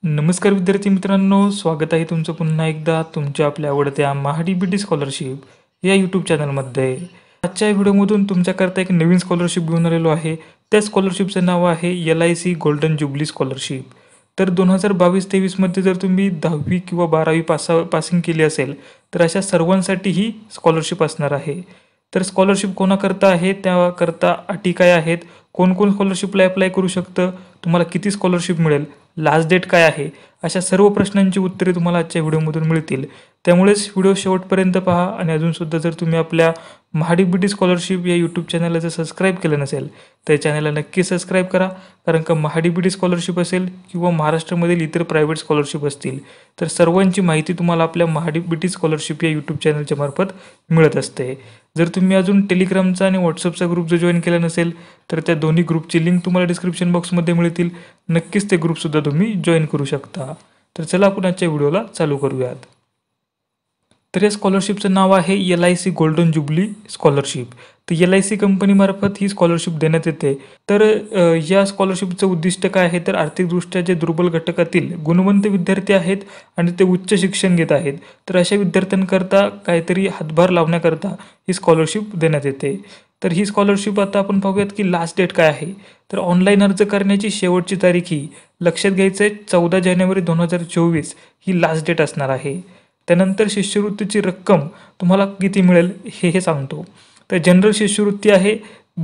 नमस्कार विद्यार्थी मित्रांनो, स्वागत आहे तुमचं पुन्हा एकदा तुमच्या आपल्या आवडत्या महाडीबीटी स्कॉलरशिप या यूट्यूब चॅनलमध्ये. आजच्या व्हिडिओमधून तुमच्याकरता एक नवीन स्कॉलरशिप घेऊन आलेलो आहे. त्या स्कॉलरशिपचं नाव आहे LIC गोल्डन जुबली स्कॉलरशिप. तर 2022-23 मध्ये जर तुम्ही 10वी किंवा 12वी पासिंग केली असेल तर अशा सर्वांसाठी ही स्कॉलरशिप असणार आहे. तर स्कॉलरशिप कोणाकरता आहे, त्याकरता अटी काय आहेत, कोण कोण स्कॉलरशिपला अप्लाय करू शकतं, तुम्हाला किती स्कॉलरशिप मिळेल, लास्ट डेट काय आहे, अशा सर्व प्रश्नांची उत्तरे तुम्हाला आजच्या व्हिडिओमधून मिळतील. त्यामुळेच व्हिडिओ शेवटपर्यंत पहा. आणि अजूनसुद्धा जर तुम्ही आपल्या महाडीबीटी स्कॉलरशिप या यूट्यूब चॅनलला जर सबस्क्राईब केलं नसेल तर चॅनलला नक्की सबस्क्राईब करा. कारण का महाडीबीटी स्कॉलरशिप असेल किंवा महाराष्ट्रामधील इतर प्रायव्हेट स्कॉलरशिप असतील तर सर्वांची माहिती तुम्हाला आपल्या महाडीबीटी स्कॉलरशिप या यूट्यूब चॅनलच्या मार्फत मिळत असते. जर तुम्ही अजून टेलिग्रामचा आणि व्हॉट्सअपचा ग्रुप जर जॉईन केला नसेल तर त्या दोन्ही ग्रुपची लिंक तुम्हाला डिस्क्रिप्शन बॉक्समध्ये मिळतील. नक्कीच ते ग्रुपसुद्धा तुम्ही जॉईन करू शकता. तर चला आपण आजच्या व्हिडिओला चालू करूयात. तर या स्कॉलरशिपचं नाव आहे LIC गोल्डन जुबली स्कॉलरशिप. तर LIC कंपनीमार्फत ही स्कॉलरशिप देण्यात येते. तर या स्कॉलरशिपचं उद्दिष्ट काय आहे, तर आर्थिकदृष्ट्या जे दुर्बल घटकातील गुणवंत विद्यार्थी आहेत आणि ते उच्च शिक्षण घेत आहेत तर अशा विद्यार्थ्यांकरता काहीतरी हातभार लावण्याकरता ही स्कॉलरशिप देण्यात येते. तर ही स्कॉलरशिप आता आपण पाहूयात की लास्ट डेट काय आहे. तर ऑनलाईन अर्ज करण्याची शेवटची तारीख ही लक्षात घ्यायचं आहे 14 जानेवारी 2024 ही लास्ट डेट असणार आहे. त्यानंतर शिष्यवृत्तीची रक्कम तुम्हाला किती मिळेल हे सांगतो. तर जनरल शिष्यवृत्ती आहे,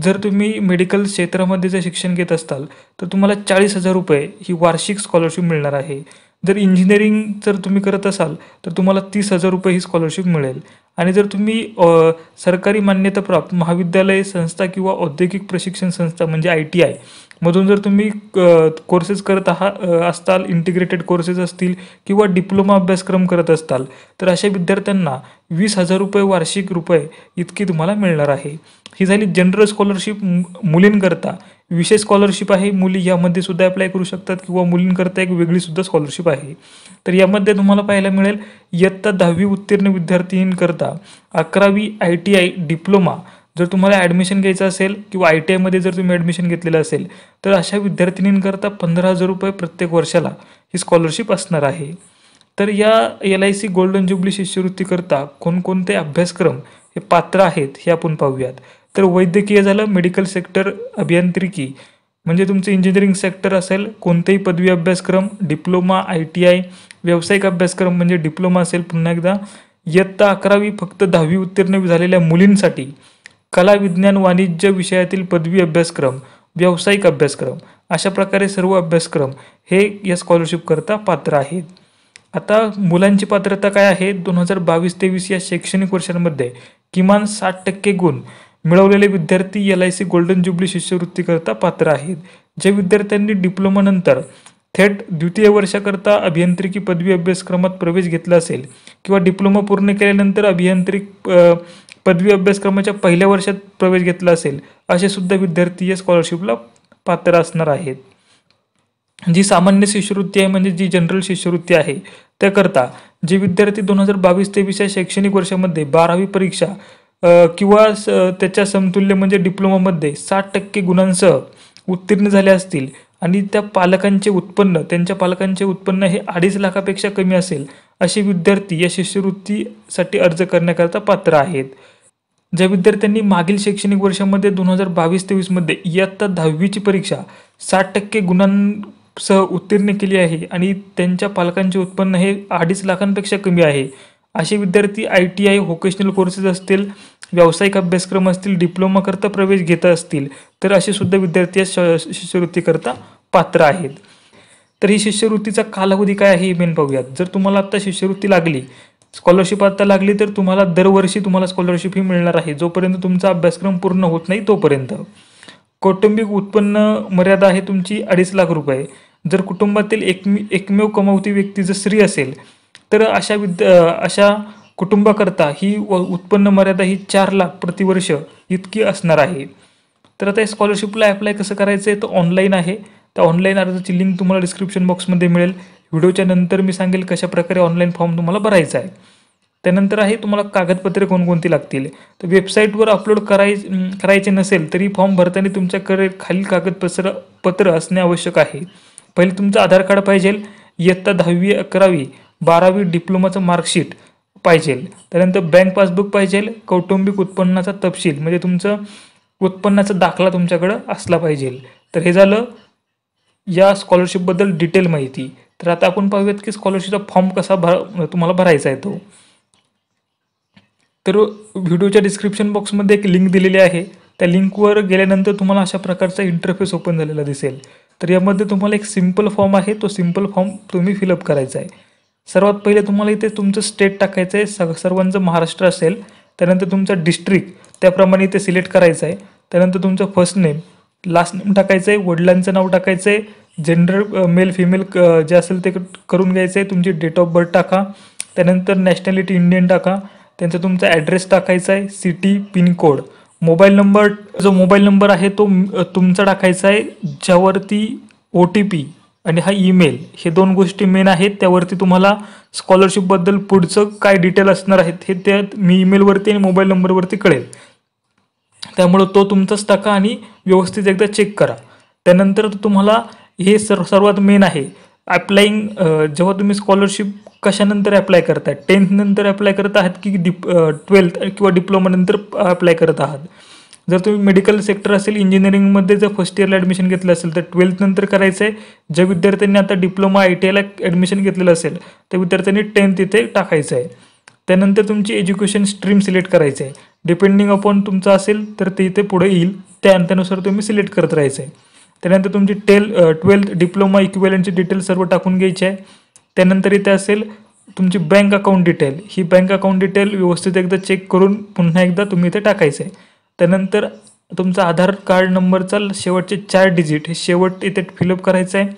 जर तुम्ही मेडिकल क्षेत्रामध्ये जर शिक्षण घेत असाल तर तुम्हाला 40,000 रुपये ही वार्षिक स्कॉलरशिप मिळणार आहे. जर इंजिनिअरिंग जर तुम्ही करत असाल तर तुम्हाला 30,000 रुपये ही स्कॉलरशिप मिळेल. आणि जर तुम्ही सरकारी मान्यताप्राप्त महाविद्यालय संस्था किंवा औद्योगिक प्रशिक्षण संस्था म्हणजे ITI मधून जर तुम्ही कोर्सेस करत असताल, इंटिग्रेटेड कोर्सेस असतील किंवा डिप्लोमा अभ्यासक्रम करत असताल तर अशा विद्यार्थ्यांना 20,000 रुपये वार्षिक रुपये इतकी तुम्हाला मिळणार आहे. ही झाली जनरल स्कॉलरशिप मुलींकरता. विशेष स्कॉलरशिप आहे, मुली यामध्ये सुद्धा अप्लाय करू शकतात किंवा मुलींकरता एक वेगळी सुद्धा स्कॉलरशिप आहे. तर यामध्ये तुम्हाला पाहायला मिळेल इयत्ता 10वी उत्तीर्ण विद्यार्थींकरता 11वी ITI डिप्लोमा जर तुम्हाला ॲडमिशन घ्यायचं असेल किंवा ITI मध्ये जर तुम्ही ॲडमिशन घेतलेलं असेल तर अशा विद्यार्थिनींकरता 15,000 रुपये प्रत्येक वर्षाला ही स्कॉलरशिप असणार आहे. तर या LIC गोल्डन जुबली शिष्यवृत्तीकरता कोणकोणते अभ्यासक्रम हे पात्र आहेत हे आपण पाहूयात. तर वैद्यकीय झालं, मेडिकल सेक्टर, अभियांत्रिकी म्हणजे तुमचं इंजिनिअरिंग सेक्टर असेल, कोणतेही पदवी अभ्यासक्रम, डिप्लोमा, ITI, व्यावसायिक अभ्यासक्रम म्हणजे डिप्लोमा असेल, पुन्हा एकदा इयत्ता 11वी फक्त 10वी उत्तीर्ण झालेल्या मुलींसाठी, कला, विज्ञान, वाणिज्य विषयातील पदवी अभ्यासक्रम, व्यावसायिक अभ्यासक्रम अशा प्रकारे सर्व अभ्यासक्रम हे या स्कॉलरशिप करता पात्र आहेत. आता मुलांची पात्रता काय आहे, 2022-23 या शैक्षणिक वर्षांमध्ये किमान 60% गुण मिळवलेले विद्यार्थी LIC गोल्डन जुबली शिष्यवृत्तीकरता पात्र आहेत. ज्या विद्यार्थ्यांनी डिप्लोमानंतर थेट द्वितीय वर्षाकरता अभियांत्रिकी पदवी अभ्यासक्रमात प्रवेश घेतला असेल किंवा डिप्लोमा पूर्ण केल्यानंतर अभियांत्रिक पदवी अभ्यासक्रमाच्या पहिल्या वर्षात प्रवेश घेतला असेल असे सुद्धा विद्यार्थी या स्कॉलरशिपला पात्र असणार आहेत. जी सामान्य शिष्यवृत्ती आहे म्हणजे जी जनरल शिष्यवृत्ती आहे त्याकरता जे विद्यार्थी 2022-23 या शैक्षणिक वर्षामध्ये 12वी परीक्षा किंवा त्याच्या समतुल्य म्हणजे डिप्लोमामध्ये 60% गुणांसह उत्तीर्ण झाले असतील आणि त्यांच्या पालकांचे उत्पन्न हे 2.5 लाखापेक्षा कमी असेल असे विद्यार्थी या शिष्यवृत्तीसाठी अर्ज करण्याकरता पात्र आहेत. ज्या विद्यार्थ्यांनी मागील शैक्षणिक वर्षामध्ये 2022-23 मध्ये इयत्ता 10वीची परीक्षा 60% गुणांसह उत्तीर्ण केली आहे आणि त्यांच्या पालकांचे उत्पन्न हे 2.5 लाखांपेक्षा कमी आहे असे विद्यार्थी ITI, व्होकेशनल कोर्सेस असतील, व्यावसायिक अभ्यासक्रम असतील, डिप्लोमा करता प्रवेश घेत असतील तर असे सुद्धा विद्यार्थी या शिष्यवृत्तीकरता पात्र आहेत. तर ही शिष्यवृत्तीचा कालावधी काय आहे हे मेन पाहूयात. जर तुम्हाला आता शिष्यवृत्ती लागली, स्कॉलरशिप आता लागली तर तुम्हाला दरवर्षी तुम्हाला स्कॉलरशिप ही मिळणार आहे जोपर्यंत तुमचा अभ्यासक्रम पूर्ण होत नाही तोपर्यंत. कौटुंबिक उत्पन्न मर्यादा आहे तुमची 2.5 लाख रुपये. जर कुटुंबातील एकमेव कमावती व्यक्ती जर स्त्री असेल तर अशा कुटुंबाकरता ही उत्पन्न मर्यादा ही 4 लाख प्रतिवर्ष इतकी असणार आहे. तर आता या स्कॉलरशिपला अप्लाय कसं करायचं आहे तर ऑनलाईन आहे. तर ऑनलाईन अर्जाची लिंक तुम्हाला डिस्क्रिप्शन बॉक्समध्ये मिळेल. व्हिडिओच्या नंतर मी सांगेल कशा प्रकारे ऑनलाईन फॉर्म तुम्हाला भरायचा आहे. त्यानंतर आहे तुम्हाला कागदपत्रे कोणकोणती लागतील. तर वेबसाईटवर अपलोड करायचे नसेल तरी फॉर्म भरताना तुमच्याकडे खालील कागदपत्र असणे आवश्यक आहे. पहिले तुमचं आधार कार्ड पाहिजे, इयत्ता 10वी 11वी 12वी डिप्लोमाचं मार्कशीट पाहिजे. त्यानंतर बँक पासबुक पाहिजे. कौटुंबिक उत्पन्नाचा तपशील म्हणजे तुमचं उत्पन्नाचा दाखला तुमच्याकडं असला पाहिजे. तर हे झालं या स्कॉलरशिपबद्दल डिटेल माहिती. तर आता आपण पाहूयात की स्कॉलरशिपचा फॉर्म कसा तुम्हाला भरायचा आहे तो. तर व्हिडिओच्या डिस्क्रिप्शन बॉक्समध्ये एक लिंक दिलेली आहे. त्या लिंकवर गेल्यानंतर तुम्हाला अशा प्रकारचा इंटरफेस ओपन झालेला दिसेल. तर यामध्ये तुम्हाला एक सिंपल फॉर्म आहे, तो सिंपल फॉर्म तुम्ही फिलअप करायचा आहे. सर्वात पहिले तुम्हाला इथे तुमचं स्टेट टाकायचं आहे. सर्वांचं महाराष्ट्र असेल. त्यानंतर तुमचं डिस्ट्रिक्ट त्याप्रमाणे इथे सिलेक्ट करायचं आहे. त्यानंतर तुमचं फर्स्ट नेम, लास्ट नेम टाकायचं आहे. वडिलांचं नाव टाकायचं आहे. जेंडर मेल फिमेल जे असेल ते करून घ्यायचं आहे. तुमची डेट ऑफ बर्थ टाका. त्यानंतर नॅशनॅलिटी इंडियन टाका. त्यांचा तुमचा ॲड्रेस टाकायचा आहे, सिटी, पिनकोड, मोबाईल नंबर. जो मोबाईल नंबर आहे तो तुमचा टाकायचा आहे, ज्यावरती OTP आणि हा ईमेल हे 2 गोष्टी मेन आहेत. त्यावरती तुम्हाला स्कॉलरशिपबद्दल पुढचं काय डिटेल असणार आहेत हे त्यात मी ईमेलवरती आणि मोबाईल नंबरवरती कळेल. त्यामुळं तो तुमचाच टाका आणि व्यवस्थित एकदा चेक करा. त्यानंतर तुम्हाला हे सर्वात मेन आहे अप्लाईंग. जेव्हा तुम्ही स्कॉलरशिप कशानंतर अप्लाय करताय, 10th नंतर अप्लाय करत आहात की 12th किंवा डिप्लोमा नंतर अप्लाय करत आहात. जर तुम्ही मेडिकल सेक्टर असेल, इंजिनिअरिंगमध्ये जर फर्स्ट इयरला ॲडमिशन घेतलं असेल तर 12th नंतर करायचं आहे. ज्या विद्यार्थ्यांनी आता डिप्लोमा ITIला ॲडमिशन घेतलेलं असेल त्या विद्यार्थ्यांनी 10th इथे टाकायचं आहे. त्यानंतर तुमची एज्युकेशन स्ट्रीम सिलेक्ट करायचं आहे. डिपेंडिंग अपॉन तुमचं असेल तर ते इथे पुढे येईल, त्यानुसार तुम्ही सिलेक्ट करत राहायचं आहे. त्यानंतर तुमची 12th डिप्लोमा इक्विव्हॅलंटची डिटेल सर्व टाकून घ्यायची आहे. त्यानंतर इथे असेल तुमची बँक अकाउंट डिटेल. ही बँक अकाउंट डिटेल व्यवस्थित एकदा चेक करून पुन्हा एकदा तुम्ही इथे टाकायचं आहे. त्यानंतर तुमचा आधार कार्ड नंबरचा शेवटचे 4 डिजिट हे शेवट इथे फिलअप करायचं आहे.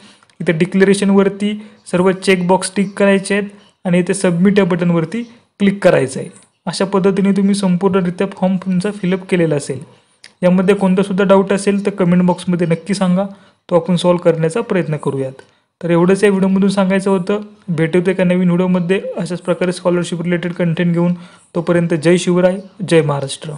इथे डिक्लेरेशनवरती सर्व चेकबॉक्स टिक करायचे आहेत आणि इथे सबमिट या बटनवरती क्लिक करायचं आहे. अशा पद्धतीने तुम्ही संपूर्णरित्या फॉर्म तुमचा फिलअप केलेला असेल. यामध्ये कोणतासुद्धा डाऊट असेल तर कमेंट बॉक्समध्ये नक्की सांगा, तो आपण सॉल्व्ह करण्याचा प्रयत्न करूयात. तर एवढंच या व्हिडिओमधून सांगायचं होतं. भेटूया एका नवीन व्हिडिओमध्ये अशाच प्रकारे स्कॉलरशिप रिलेटेड कंटेंट घेऊन. तोपर्यंत जय शिवराय, जय महाराष्ट्र.